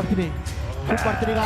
ಮಾಡ್ತೀನಿ ಈಗ.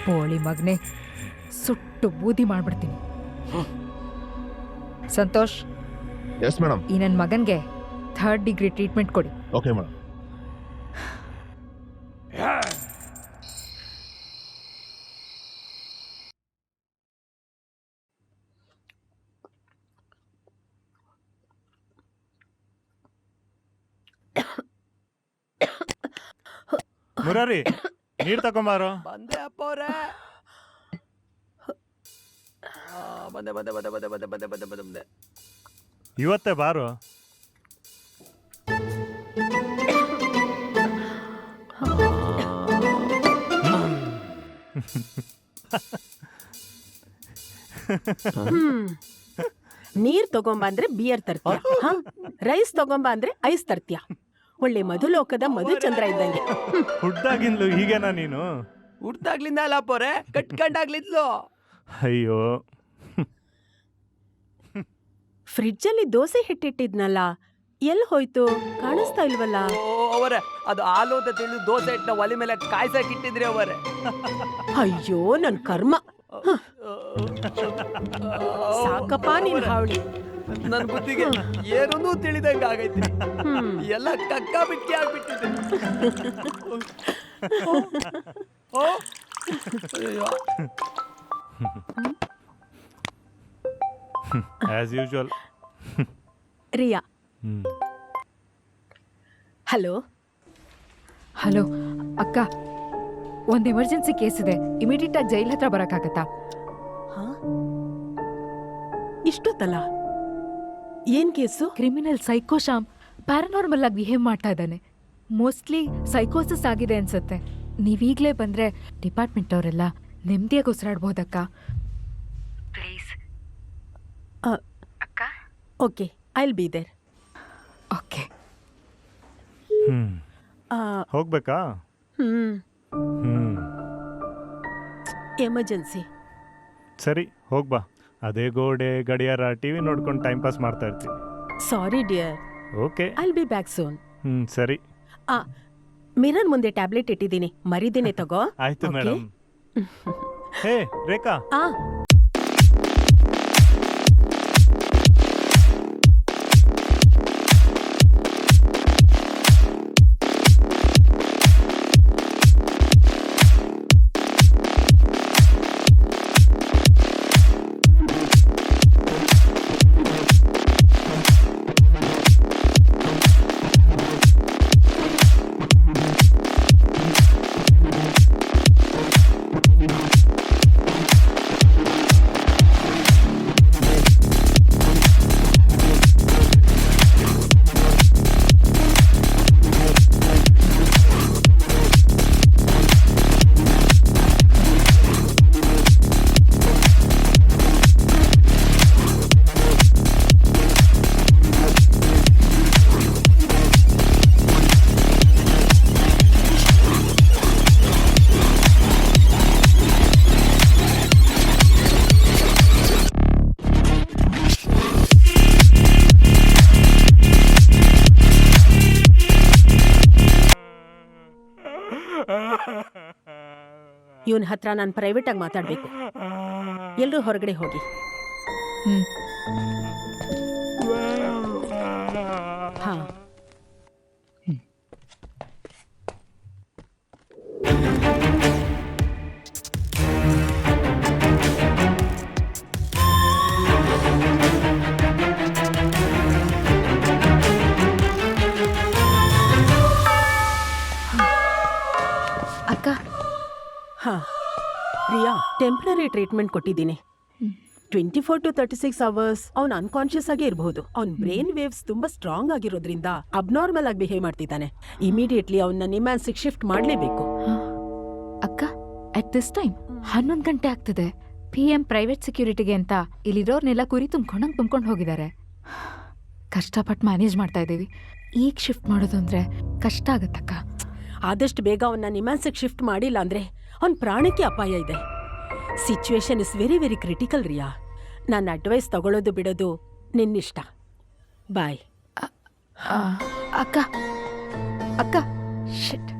ಪೋಳಿ ಮಗನೆ ಸುಟ್ಟು ಬೂದಿ ಮಾಡ್ಬಿಡ್ತೀನಿ. Santosh, yes madam. ಈ ನನ್ನ ಮಗನ್ಗೆ 3rd ಡಿಗ್ರಿ ಟ್ರೀಟ್ಮೆಂಟ್ ಕೊಡಿ. Okay madam. ಮುರಾರಿ, ನೀರು ತಗೊಂಬಾರೋ. ಬಂದೆ ಅಪ್ಪ ಅವ್ರೆ. ಬಂದೆ. ಇವತ್ತೇ ಬಾರು. ನೀರ್ ತಗೊಂಬಂದ್ರೆ ಬಿಯರ್ ತರ್ತೀಯ, ರೈಸ್ ತಗೊಂಬ ಅಂದ್ರೆ ಐಸ್ ತರ್ತೀಯ. ಒಳ್ಳೆ ಮಧುಲೋಕದ ಮಧುಚಂದ್ರ ಇದ್ದಂಗೆ. ಹುಟ್ಟಾಗಿಂದ್ಲು ಹೀಗೇನಾ ನೀನು? ಹುಟ್ಟಾಗ್ಲಿಂದ ಅಲ್ಲ ಅಪ್ಪ ಅವ್ರೆ, ಕಟ್ಕೊಂಡಾಗ್ಲಿದ್ಲು. ಅಯ್ಯೋ, ಫ್ರಿಡ್ಜಲ್ಲಿ ದೋಸೆ ಹಿಟ್ಟಿಟ್ಟಿದ್ನಲ್ಲ, ಎಲ್ಲಿ ಹೋಯ್ತು? ಕಾಣಿಸ್ತಾ ಇಲ್ವಲ್ಲ? ಅವರೇ ಅದು ಹಾಲು ಅಂತ ತಿಳಿದು ದೋಸೆ ಇಟ್ಟ ಒಲೆ ಮೇಲೆ ಕಾಯ್ಸಕ್ ಇಟ್ಟಿದ್ರಿ ಅವರೇ. ಅಯ್ಯೋ ನನ್ ಕರ್ಮ. ಹ. ಸಾಕಪ್ಪ ನೀನ್ ಹಾವಳಿ. ನನ್ ಬುದ್ಧಿಗೆ ಏನೂ ತಿಳಿದಂಗ ಆಗೈತಿ. ಹ್ಮ್. ಎಲ್ಲ ಕಕ್ಕ ಬಿಟ್ಟಿ ಆಗ್ಬಿಟ್ಟಿದೆ. ಓ, ಅಯ್ಯೋ. As usual. Riya. Hello. Hello ಅಕ್ಕ, ಒಂದು ಎಮರ್ಜೆನ್ಸಿ ಕೇಸ್ ಇದೆ. ಇಮಿಡಿಯೇಟ್ ಆಗಿ ಜೈಲ್ ಹತ್ರ ಬರೋಕ್ಕಾಗತ್ತಾ? ಹಾ? ಇಷ್ಟೊತ್ತಲ್ಲ? ಏನ್ ಕೇಸು? ಕ್ರಿಮಿನಲ್ ಸೈಕೋಶಾಮ್ ಪ್ಯಾರಾನಾರ್ಮಲ್ ಆಗಿ ಬಿಹೇವ್ ಮಾಡ್ತಾ ಇದ್ದಾನೆ. ಮೋಸ್ಟ್ಲಿ ಸೈಕೋಸಿಸ್ ಆಗಿದೆ ಅನ್ಸುತ್ತೆ. ನೀವೀಗಲೇ ಬಂದ್ರೆ ಡಿಪಾರ್ಟ್ಮೆಂಟ್ ಅವರೆಲ್ಲ ನೆಮ್ಮದಿಯಾಗಿ ಉಸಿರಾಡ್ಬೋದಕ್ಕ. ಪ್ಲೀಸ್ ಅಕ್ಕ. Okay, I will be there. Okay. ಹೋಗ್ಬೇಕಾ? ಎಮರ್ಜೆನ್ಸಿ. ಸರಿ ಹೋಗ್ಬಾ. ಅದೇ ಗೋಡೆ ಗಡಿಯಾರ ಟಿವಿ ನೋಡ್ಕೊಂಡು ಟೈಮ್ ಪಾಸ್ ಮಾಡ್ತಾ ಇರ್ತೀವಿ. Sorry dear. Okay. I will be back soon. ಸರಿ. ಮಿರರ್ ಮುಂದೆ ಟ್ಯಾಬ್ಲೆಟ್ ಇಟ್ಟಿದ್ದೀನಿ, ಮರಿದೇನೆ ತಗೋ. ಆಯ್ತು Okay? ಮೇಡಮ್. ಹೇ ರೇಖಾ, ಆ ಇವನ್ ಹತ್ರ ನಾನು ಪ್ರೈವೇಟ್ ಆಗಿ ಮಾತಾಡ್ಬೇಕು. ಎಲ್ರೂ ಹೊರಗಡೆ ಹೋಗಿ. ಹಾ. ಅಕ್ಕ. ಹಾ ರಿಯಾ, ಟೆಂಪ್ರರಿ ಟ್ರೀಟ್ಮೆಂಟ್ ಕೊಟ್ಟಿದ್ದೀನಿ. 24 to 36 ಅವರ್ಸ್ ಅವ್ನು ಅನ್ಕಾನ್ಶಿಯಸ್ ಆಗೇ ಇರಬಹುದು. ಅವ್ನ ಬ್ರೈನ್ ವೇವ್ಸ್ ತುಂಬಾ ಸ್ಟ್ರಾಂಗ್ ಆಗಿರೋದ್ರಿಂದ ಅಬ್ನಾರ್ಮಲ್ ಆಗಿ ಬಿಹೇವ್ ಮಾಡ್ತಿದ್ದಾನೆ. ಇಮಿಡಿಯೇಟ್ಲಿ ಅವನ್ನ ನಿಮ್ಯಾನ್ಸಿಗೆ ಶಿಫ್ಟ್ ಮಾಡಲೇಬೇಕು. ಅಕ್ಕ, ಅಟ್ ದಿಸ್ ಟೈಮ್ 11 ಗಂಟೆ ಆಗ್ತಿದೆ. PM ಪ್ರೈವೇಟ್ ಸೆಕ್ಯೂರಿಟಿಗೆ ಅಂತ ಇಲ್ಲಿರೋರ್ನೆಲ್ಲ ಕುರಿ ತುಂಬ್ಕೊಂಡು ಹೋಗಿದ್ದಾರೆ. ಕಷ್ಟಪಟ್ಟು ಮ್ಯಾನೇಜ್ ಮಾಡ್ತಾ ಇದ್ದೀವಿ. ಈಗ ಶಿಫ್ಟ್ ಮಾಡೋದು ಅಂದ್ರೆ ಕಷ್ಟ ಆಗತ್ತಕ್ಕ. ಆದಷ್ಟು ಬೇಗ ಅವನ್ನ ನಿಮ್ಯಾನ್ಸಿಗೆ ಶಿಫ್ಟ್ ಮಾಡಿಲ್ಲ ಅಂದ್ರೆ ಅವನ ಪ್ರಾಣಕ್ಕೆ ಅಪಾಯ ಇದೆ. Situation is very very critical Riya. ನನ್ನ ಅಡ್ವೈಸ್ ತಗೊಳ್ಳೋದು ಬಿಡೋದು ನಿನ್ನಿಷ್ಟ. ಬಾಯ್. ಅಕ್ಕ ಅಕ್ಕ ಶಿಟ್.